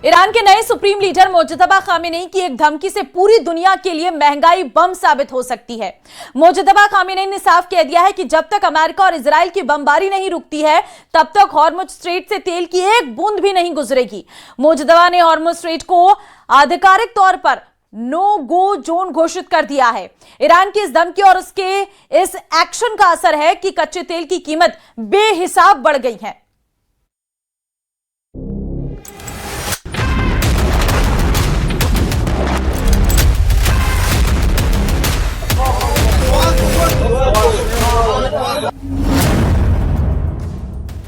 Iran के नए supreme leader Mojtaba Khamenei की एक धमकी से पूरी दुनिया के लिए महंगाई बम साबित हो सकती है। मोजतबा खामेनेई ने साफ कह दिया है कि जब तक अमेरिका और इजराइल की बमबारी नहीं रुकती है, तब तक हॉर्मुज स्ट्रेट से तेल की एक बूंद भी नहीं गुजरेगी। मोजतबा ने हॉर्मुज स्ट्रेट को आधिकारिक तौर पर नो गो जोन घोषित कर दिया है। ईरान की इस धमकी और उसके इस एक्शन का असर है कि कच्चे तेल की कीमत बेहिसाब बढ़ गई है।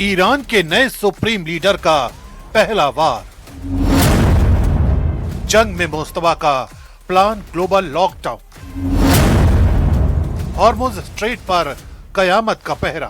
ईरान के नए सुप्रीम लीडर का पहला वार, जंग में मुस्तफा का plan global lockdown, Hormuz strait पर कयामत का पहरा।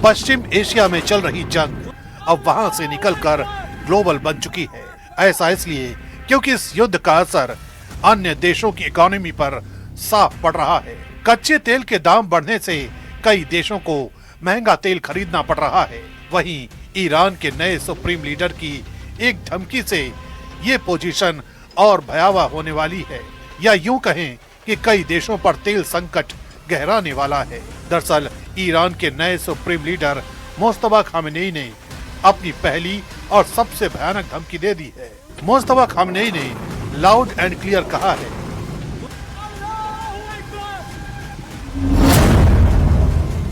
पश्चिम एशिया में चल रही जंग अब वहां से निकलकर ग्लोबल बन चुकी है। ऐसा इसलिए क्योंकि इस युद्ध का असर अन्य देशों की इकोनॉमी पर साफ पड़ रहा है। कच्चे तेल के दाम बढ़ने से कई देशों को महंगा तेल खरीदना पड़ रहा है। वहीं ईरान के नए सुप्रीम लीडर की एक धमकी से ये पोजीशन और भयावह होने वाली है, या यूं कहें कि कई देशों पर तेल संकट गहराने वाला है। दरअसल ईरान के नए सुप्रीम लीडर मुस्तफा खामेनेई ने अपनी पहली और सबसे भयानक धमकी दे दी है। मुस्तफा खामेनेई ने लाउड एंड क्लियर कहा है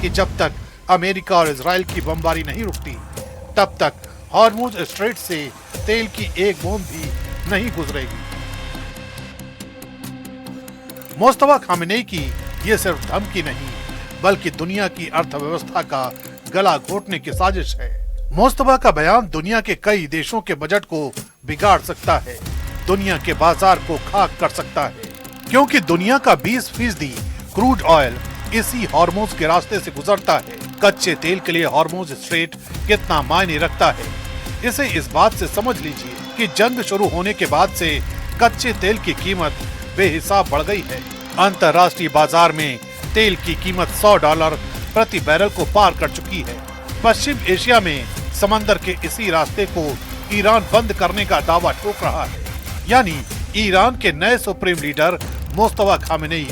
कि जब तक अमेरिका और इजराइल की बमबारी नहीं रुकती, तब तक हॉर्मुज स्ट्रेट से तेल की एक बूंद भी नहीं गुजरेगी। मुस्तफा खामेनेई की ये सिर्फ धमकी नहीं, बल्कि दुनिया की अर्थव्यवस्था का गला घोटने की साजिश है। मुस्तफा का बयान दुनिया के कई देशों के बजट को बिगाड़ सकता है, दुनिया के बाजार को खाक कर सकता है, क्योंकि दुनिया का 20% क्रूड ऑयल इसी हॉर्मुज के रास्ते से गुजरता है। कच्चे तेल के लिए हॉर्मुज स्ट्रेट कितना मायने रखता है, इसे इस बात से समझ लीजिए कि जंग शुरू होने के बाद से कच्चे तेल की कीमत बेहिसाब बढ़ गई है। अंतर्राष्ट्रीय बाजार में तेल की कीमत $100 प्रति बैरल को पार कर चुकी है। पश्चिम एशिया में समंदर के इसी रास्ते को ईरान बंद करने का दावा ठोक रहा है। यानी ईरान के नए सुप्रीम लीडर मुस्तफा खामेनेई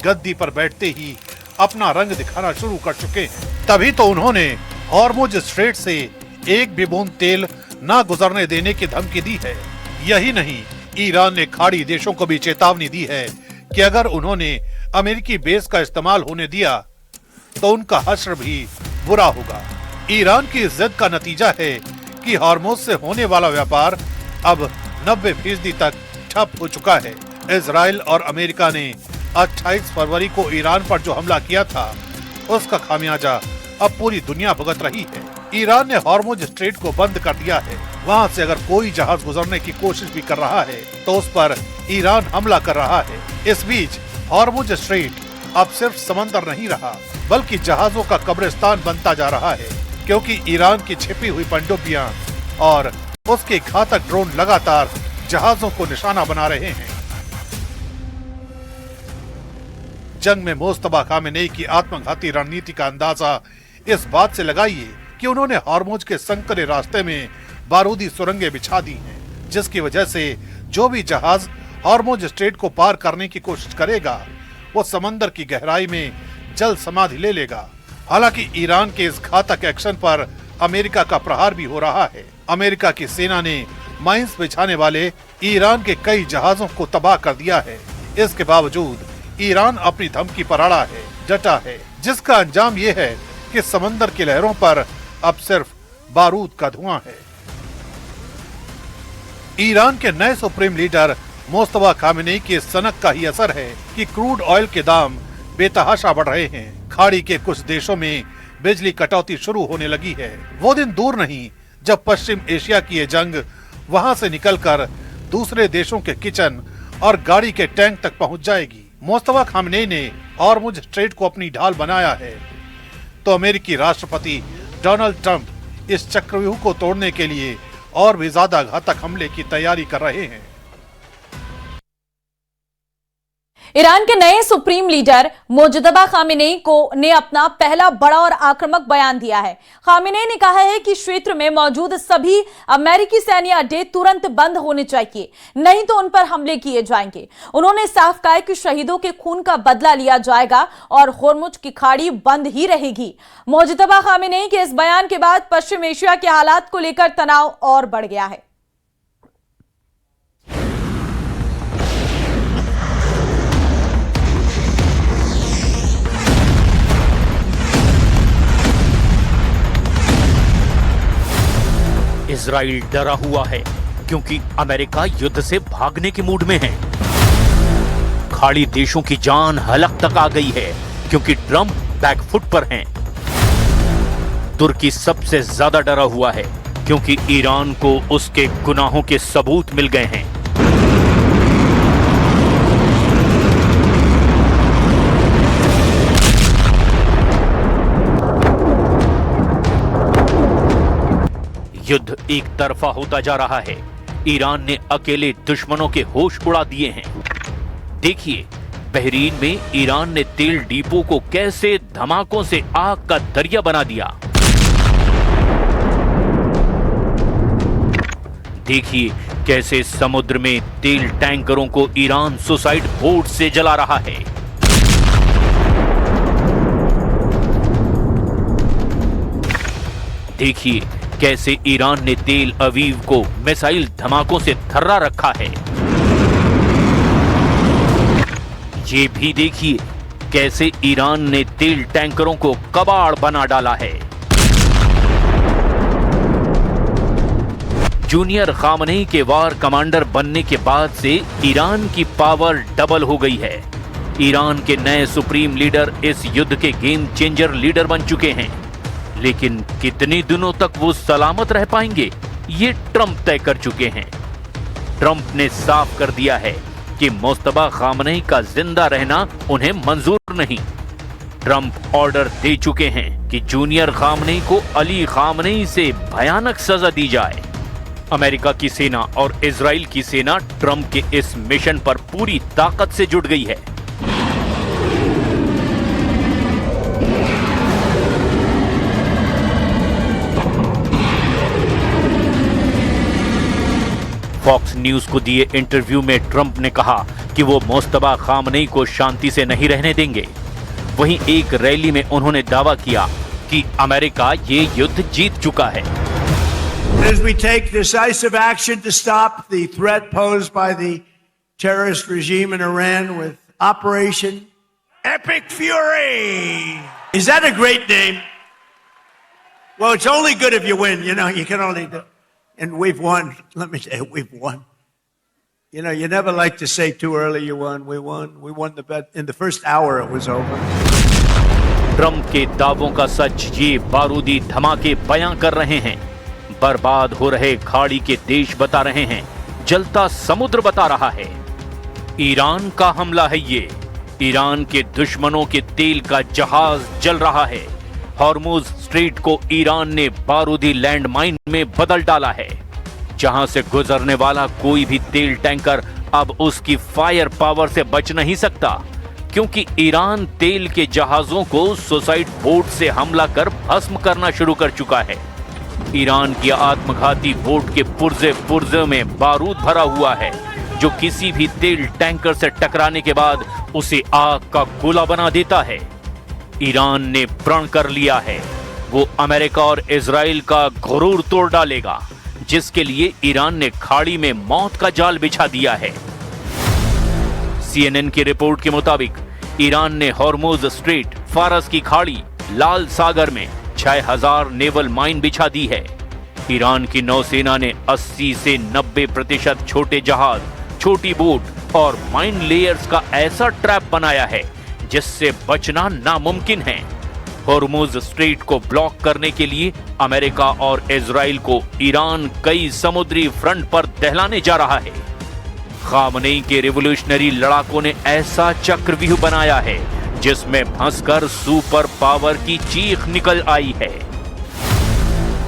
गद्दी पर बैठते ही अपना रंग दिखाना शुरू कर चुके हैं। तभी तो उन्होंने हॉर्मुज स्ट्रेट से एक भी बूंद तेल न गुजरने देने की धमकी दी है। यही नहीं, ईरान ने खाड़ी देशों को भी चेतावनी दी है कि अगर उन्होंने अमेरिकी बेस का इस्तेमाल होने दिया तो उनका हश्र भी बुरा होगा। ईरान की जिद का नतीजा है कि हॉर्मुज से होने वाला व्यापार अब 90% तक ठप हो चुका है। इजराइल और अमेरिका ने 28 फरवरी को ईरान पर जो हमला किया था, उसका खामियाजा अब पूरी दुनिया भुगत रही है। ईरान ने हॉर्मुज स्ट्रेट को बंद कर दिया है। वहां से अगर कोई जहाज गुजरने की कोशिश भी कर रहा है तो उस पर ईरान हमला कर रहा है। इस बीच हॉर्मुज स्ट्रेट अब सिर्फ समंदर नहीं रहा, बल्कि जहाजों का कब्रिस्तान बनता जा रहा है, क्योंकि ईरान की छिपी हुई पनडुब्बियां और उसके घातक ड्रोन लगातार जहाजों को निशाना बना रहे हैं। जंग में मुस्तफा खामेनेई की आत्मघाती रणनीति का अंदाजा इस बात से लगाइए कि उन्होंने हॉर्मुज के संकरे रास्ते में बारूदी सुरंगें बिछा दी हैं, जिसकी वजह से जो भी जहाज हॉर्मुज स्ट्रेट को पार करने की कोशिश करेगा, वो समंदर की गहराई में जल समाधि ले लेगा। हालांकि ईरान के इस घातक एक्शन पर अमेरिका का प्रहार भी हो रहा है। अमेरिका की सेना ने माइंस बिछाने वाले ईरान के कई जहाजों को तबाह कर दिया है। इसके बावजूद ईरान अपनी धमकी पर अड़ा है, डटा है, जिसका अंजाम ये है कि समंदर की लहरों पर अब सिर्फ बारूद का धुआं है। ईरान के नए सुप्रीम लीडर मुस्तफा खामेनेई के सनक का ही असर है कि क्रूड ऑयल के दाम बेतहाशा बढ़ रहे हैं। खाड़ी के कुछ देशों में बिजली कटौती शुरू होने लगी है। वो दिन दूर नहीं जब पश्चिम एशिया की ये जंग वहां से निकलकर दूसरे देशों के किचन और गाड़ी के टैंक तक पहुंच जाएगी। मुस्तफा खामेनेई ने हॉर्मुज स्ट्रेट को अपनी ढाल बनाया है, तो अमेरिकी राष्ट्रपति डोनाल्ड ट्रंप इस चक्रव्यूह को तोड़ने के लिए और भी ज्यादा घातक हमले की तैयारी कर रहे हैं। ईरान के नए सुप्रीम लीडर मोजतबा खामेनेई ने अपना पहला बड़ा और आक्रामक बयान दिया है। खामेनेई ने कहा है कि क्षेत्र में मौजूद सभी अमेरिकी सैन्य अड्डे तुरंत बंद होने चाहिए, नहीं तो उन पर हमले किए जाएंगे। उन्होंने साफ कहा कि शहीदों के खून का बदला लिया जाएगा और होर्मुज की खाड़ी बंद ही रहेगी। मोजतबा खामेनेई के इस बयान के बाद पश्चिम एशिया के हालात को लेकर तनाव और बढ़ गया है। इजराइल डरा हुआ है क्योंकि अमेरिका युद्ध से भागने के मूड में है। खाड़ी देशों की जान हलक तक आ गई है क्योंकि ट्रंप बैकफुट पर हैं। तुर्की सबसे ज्यादा डरा हुआ है क्योंकि ईरान को उसके गुनाहों के सबूत मिल गए हैं। युद्ध एक तरफा होता जा रहा है। ईरान ने अकेले दुश्मनों के होश उड़ा दिए हैं। देखिए, बहरीन में ईरान ने तेल डिपो को कैसे धमाकों से आग का दरिया बना दिया। देखिए कैसे समुद्र में तेल टैंकरों को ईरान सुसाइड बोट से जला रहा है। देखिए कैसे ईरान ने तेल अवीव को मिसाइल धमाकों से थर्रा रखा है। ये भी देखिए कैसे ईरान ने तेल टैंकरों को कबाड़ बना डाला है। जूनियर खामनेई के वार कमांडर बनने के बाद से ईरान की पावर डबल हो गई है। ईरान के नए सुप्रीम लीडर इस युद्ध के गेम चेंजर लीडर बन चुके हैं, लेकिन कितने दिनों तक वो सलामत रह पाएंगे ये ट्रंप तय कर चुके हैं। ट्रंप ने साफ कर दिया है कि मोस्तबा खामनेई का जिंदा रहना उन्हें मंजूर नहीं। ट्रंप ऑर्डर दे चुके हैं कि जूनियर खामनेई को अली खामनेई से भयानक सजा दी जाए। अमेरिका की सेना और इजराइल की सेना ट्रंप के इस मिशन पर पूरी ताकत से जुट गई है। फॉक्स न्यूज को दिए इंटरव्यू में ट्रंप ने कहा कि वो मोस्तबा खामनेई को शांति से नहीं रहने देंगे। वहीं एक रैली में उन्होंने दावा किया कि अमेरिका ये युद्ध जीत चुका है। As we take decisive action to stop the threat posed by the terrorist regime in Iran with Operation Epic Fury. Is that a great name? Well, it's only good if you win. You know, you can only do. And we've won. Let me tell you, we've won. You know, you never like to say too early you won. We won. We won the bet. In the first hour, it was over. Trump के दावों का सच ये बारूदी धमाके बयां कर रहे हैं। बर्बाद हो रहे खाड़ी के देश बता रहे हैं, जलता समुद्र बता रहा है। ईरान का हमला है ये। ईरान के दुश्मनों के तेल का जहाज जल रहा है। हॉर्मुज स्ट्रेट को ईरान ने बारूदी लैंडमाइन में बदल डाला है, जहां से गुजरने वाला कोई भी तेल टैंकर अब उसकी फायर पावर से बच नहीं सकता, क्योंकि ईरान तेल के जहाजों को सुसाइड बोट से हमला कर भस्म करना शुरू कर चुका है। ईरान की आत्मघाती बोट के पुर्जे में बारूद भरा हुआ है, जो किसी भी तेल टैंकर से टकराने के बाद उसे आग का गोला बना देता है। ईरान ने प्रण कर लिया है वो अमेरिका और इजराइल का गुरूर तोड़ डालेगा, जिसके लिए ईरान ने खाड़ी में मौत का जाल बिछा दिया है। CNN की रिपोर्ट के मुताबिक ईरान ने हॉर्मुज स्ट्रेट, फारस की खाड़ी, लाल सागर में 6000 नेवल माइन बिछा दी है। ईरान की नौसेना ने 80 से 90% छोटे जहाज, छोटी बोट और माइन लेयर्स का ऐसा ट्रैप बनाया है जिससे बचना नामुमकिन है। हॉर्मुज स्ट्रेट को ब्लॉक करने के लिए अमेरिका और इजराइल को ईरान कई समुद्री फ्रंट पर दहलाने जा रहा है। खामनेई के रिवोल्यूशनरी लड़ाकों ने ऐसा चक्रव्यूह बनाया है जिसमें फंसकर सुपर पावर की चीख निकल आई है।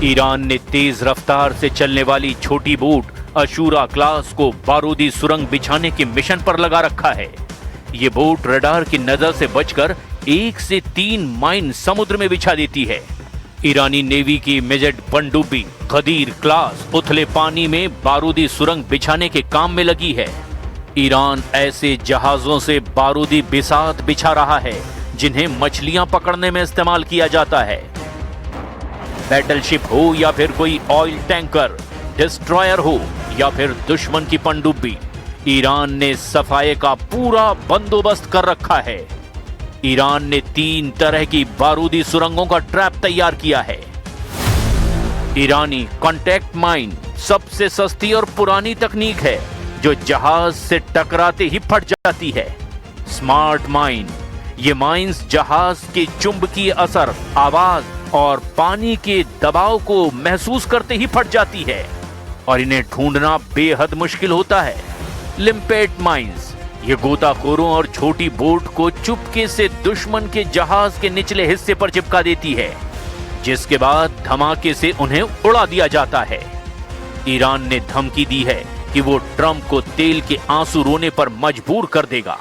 ईरान ने तेज रफ्तार से चलने वाली छोटी बोट अशूरा क्लास को बारूदी सुरंग बिछाने के मिशन पर लगा रखा है। ये बोट रडार की नजर से बचकर 1 से 3 माइन समुद्र में बिछा देती है। ईरानी नेवी की मेजर पनडुब्बी खदीर क्लास उथले पानी में बारूदी सुरंग बिछाने के काम में लगी है। ईरान ऐसे जहाजों से बारूदी बिसात बिछा रहा है जिन्हें मछलियां पकड़ने में इस्तेमाल किया जाता है। बैटलशिप हो या फिर कोई ऑयल टैंकर, डिस्ट्रॉयर हो या फिर दुश्मन की पनडुब्बी, ईरान ने सफाई का पूरा बंदोबस्त कर रखा है। ईरान ने 3 तरह की बारूदी सुरंगों का ट्रैप तैयार किया है। ईरानी कॉन्टैक्ट माइन सबसे सस्ती और पुरानी तकनीक है जो जहाज से टकराते ही फट जाती है। स्मार्ट माइन, ये माइंस जहाज के चुंबकीय असर, आवाज और पानी के दबाव को महसूस करते ही फट जाती है और इन्हें ढूंढना बेहद मुश्किल होता है। लिम्पेट माइंस, ये गोताखोरों और छोटी बोट को चुपके से दुश्मन के जहाज के निचले हिस्से पर चिपका देती है, जिसके बाद धमाके से उन्हें उड़ा दिया जाता है। ईरान ने धमकी दी है कि वो ट्रंप को तेल के आंसू रोने पर मजबूर कर देगा।